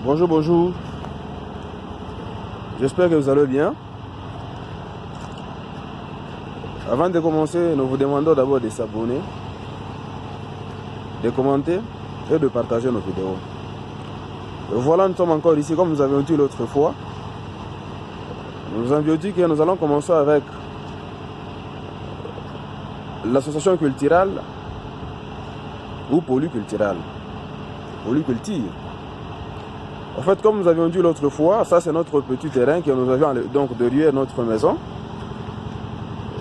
Bonjour, bonjour. J'espère que vous allez bien. Avant de commencer, nous vous demandons d'abord de s'abonner, de commenter et de partager nos vidéos. Et voilà, nous sommes encore ici comme nous avions dit l'autre fois. Nous avions dit que nous allons commencer avec l'association culturelle ou polyculturelle. Polyculture. En fait, comme nous avions dit l'autre fois, ça c'est notre petit terrain que nous avions donc derrière notre maison.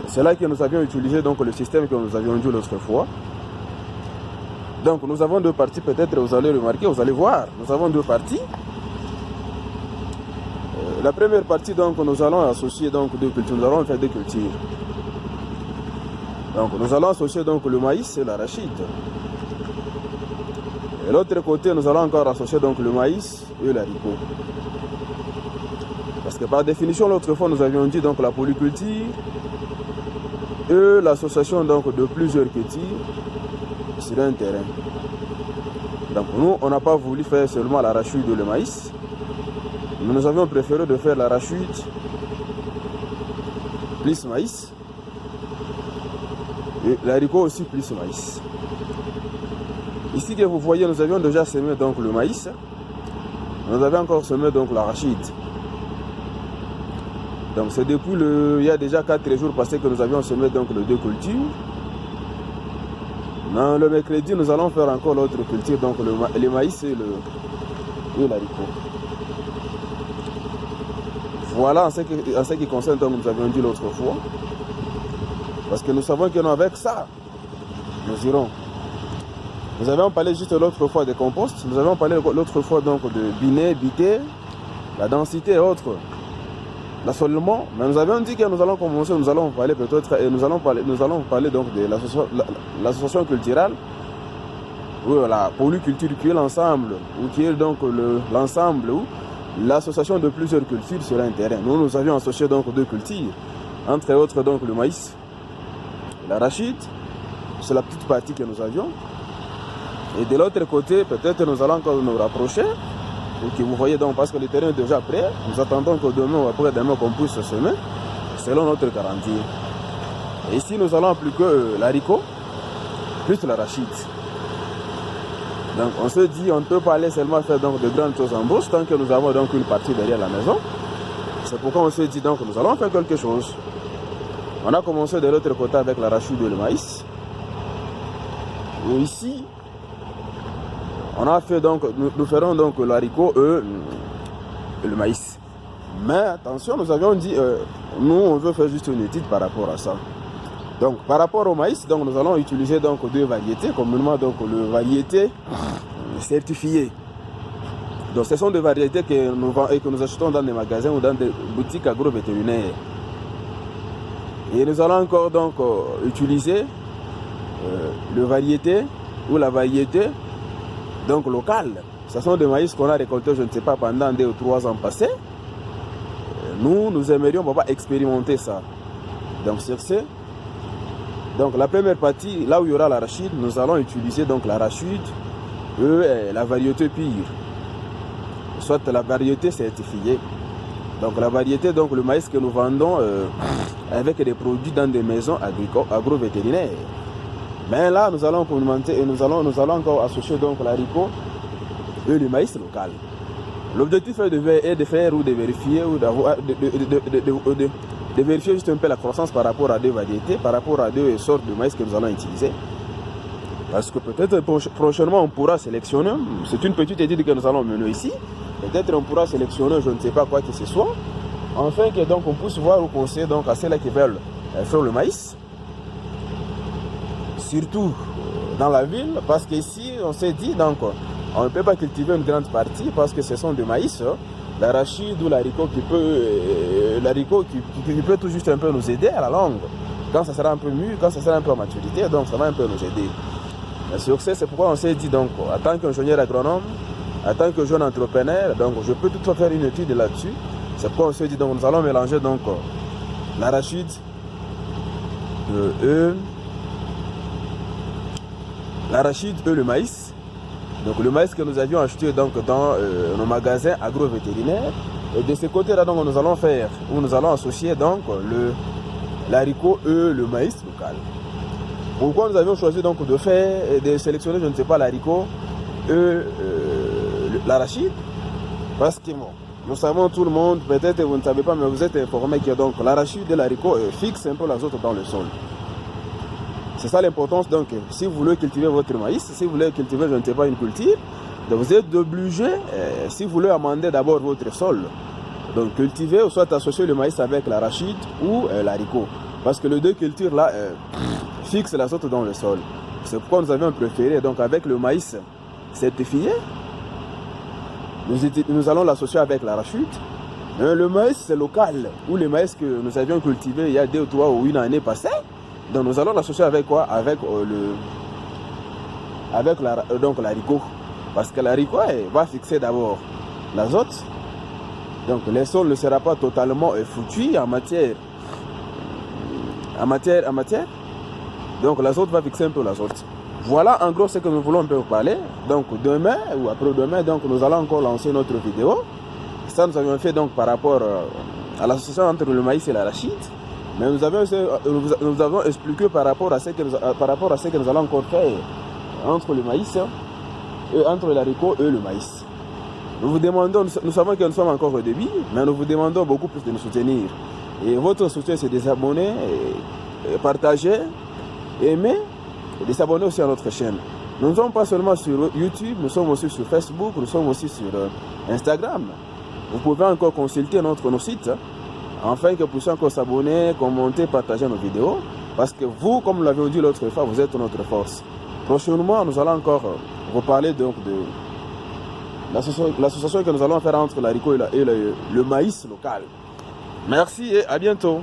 C'est là que nous avions utilisé donc le système que nous avions dit l'autre fois. Donc nous avons deux parties, peut-être vous allez remarquer, vous allez voir. Nous avons deux parties. La première partie, donc nous allons associer donc deux cultures, nous allons faire des cultures. Donc nous allons associer donc le maïs et l'arachide. Et l'autre côté, nous allons encore associer donc le maïs et l'haricot. Parce que par définition, l'autre fois, nous avions dit donc la polyculture et l'association donc de plusieurs cultures sur un terrain. Donc nous, on n'a pas voulu faire seulement l'arachide et le maïs. Nous avions préféré de faire l'arachide plus maïs et l'haricot aussi plus maïs. Ici que vous voyez, nous avions déjà semé donc le maïs. Nous avions encore semé donc l'arachide. Donc c'est depuis il y a déjà 4 jours passés que nous avions semé donc les deux cultures. Dans le mercredi, nous allons faire encore l'autre culture, donc le maïs et l'haricot. Voilà en ce qui concerne, comme nous avions dit l'autre fois. Parce que nous savons que nous, avec ça, nous irons. Nous avions parlé juste l'autre fois de compost, nous avions parlé l'autre fois donc de binet, biquet, la densité et autres, l'assolement, mais nous avions dit que nous allons commencer, nous allons parler peut-être, et nous allons parler donc de l'association culturelle, ou la polyculture qui est l'ensemble, ou qui est donc l'ensemble, ou l'association de plusieurs cultures sur un terrain. Nous avions associé donc deux cultures, entre autres donc le maïs, l'arachide, c'est la petite partie que nous avions. Et de l'autre côté, peut-être nous allons encore nous rapprocher, pour que vous voyez donc, parce que le terrain est déjà prêt, nous attendons que demain ou après-demain qu'on puisse semer, selon notre calendrier. Et ici, nous allons appliquer l'haricot, plus l'arachide. Donc on se dit, on ne peut pas aller seulement faire donc de grandes choses en brousse, tant que nous avons donc une partie derrière la maison. C'est pourquoi on se dit donc, nous allons faire quelque chose. On a commencé de l'autre côté avec l'arachide et le maïs. Et ici, on a fait donc, nous ferons donc l'haricot et le maïs. Mais attention, nous avions dit, nous on veut faire juste une étude par rapport à ça. Donc par rapport au maïs, donc, nous allons utiliser donc deux variétés, communément donc le variété certifiée. Donc ce sont des variétés que nous achetons dans des magasins ou dans des boutiques agro-vétérinaires. Et nous allons encore donc utiliser le variété ou la variété donc local. Ce sont des maïs qu'on a récoltés, je ne sais pas, pendant 2 ou 3 ans passés. Nous aimerions pas expérimenter ça. Donc sur ce, donc la première partie, là où il y aura l'arachide, nous allons utiliser donc l'arachide et la variété pure, soit la variété certifiée. Donc la variété, donc le maïs que nous vendons avec des produits dans des maisons agro-vétérinaires. Mais là, nous allons complémenter et nous allons encore associer donc l'haricot et le maïs local. L'objectif est de faire ou de vérifier ou de vérifier juste un peu la croissance par rapport à deux variétés, par rapport à deux sortes de maïs que nous allons utiliser. Parce que peut-être prochainement on pourra sélectionner, c'est une petite étude que nous allons mener ici, peut-être on pourra sélectionner je ne sais pas quoi que ce soit, afin que donc on puisse voir ou conseiller donc à ceux-là qui veulent faire le maïs. Surtout dans la ville, parce qu'ici, on s'est dit, donc, on ne peut pas cultiver une grande partie parce que ce sont des maïs, l'arachide ou l'haricot qui peut tout juste un peu nous aider à la longue. Quand ça sera un peu mûr, quand ça sera un peu à maturité, donc ça va un peu nous aider. Mais sur ce, c'est pourquoi on s'est dit, donc, en tant qu'ingénieur agronome, en tant que jeune entrepreneur, donc, je peux toutefois faire une étude là-dessus. C'est pourquoi on s'est dit, donc, nous allons mélanger, donc, l'arachide, l'arachide et le maïs Donc le maïs que nous avions acheté donc, dans nos magasins agro-vétérinaires. Et de ce côté-là, donc, nous allons faire, ou nous allons associer donc l'haricot et le maïs local. Pourquoi nous avions choisi donc de faire, de sélectionner, je ne sais pas, l'haricot et l'arachide? Parce que bon, nous savons tout le monde, peut-être vous ne savez pas, mais vous êtes informé que donc l'arachide et l'haricot fixent un peu l'azote dans le sol. C'est ça l'importance. Donc, si vous voulez cultiver votre maïs, si vous voulez cultiver, je ne sais pas, une culture, donc vous êtes obligé, si vous voulez amender d'abord votre sol, donc cultiver ou soit associer le maïs avec l'arachide ou l'haricot. Parce que les deux cultures-là fixent l'azote dans le sol. C'est pourquoi nous avions préféré, donc avec le maïs certifié, nous allons l'associer avec l'arachide. Le maïs c'est local, ou le maïs que nous avions cultivé il y a 2 ou 3 ou une année passée. Donc nous allons l'associer avec quoi? Avec l'haricot. Parce que l'haricot va fixer d'abord l'azote. Donc le sol ne sera pas totalement foutu en matière. Donc l'azote va fixer un peu l'azote. Voilà en gros ce que nous voulons un peu parler. Donc demain ou après-demain, donc nous allons encore lancer notre vidéo. Ça nous avions fait donc par rapport à l'association entre le maïs et l'arachide. Mais nous avons expliqué par rapport à ce que nous allons encore faire entre le maïs et entre l'haricot et le maïs. Nous vous demandons, nous savons que nous sommes encore au début, mais nous vous demandons beaucoup plus de nous soutenir. Et votre soutien, c'est de s'abonner, partager, aimer et de s'abonner aussi à notre chaîne. Nous ne sommes pas seulement sur YouTube, nous sommes aussi sur Facebook, nous sommes aussi sur Instagram. Vous pouvez encore consulter nos sites, afin que vous puissiez encore s'abonner, commenter, partager nos vidéos. Parce que vous, comme nous l'avions dit l'autre fois, vous êtes notre force. Prochainement, nous allons encore vous parler donc de l'association que nous allons faire entre l'haricot et le maïs local. Merci et à bientôt.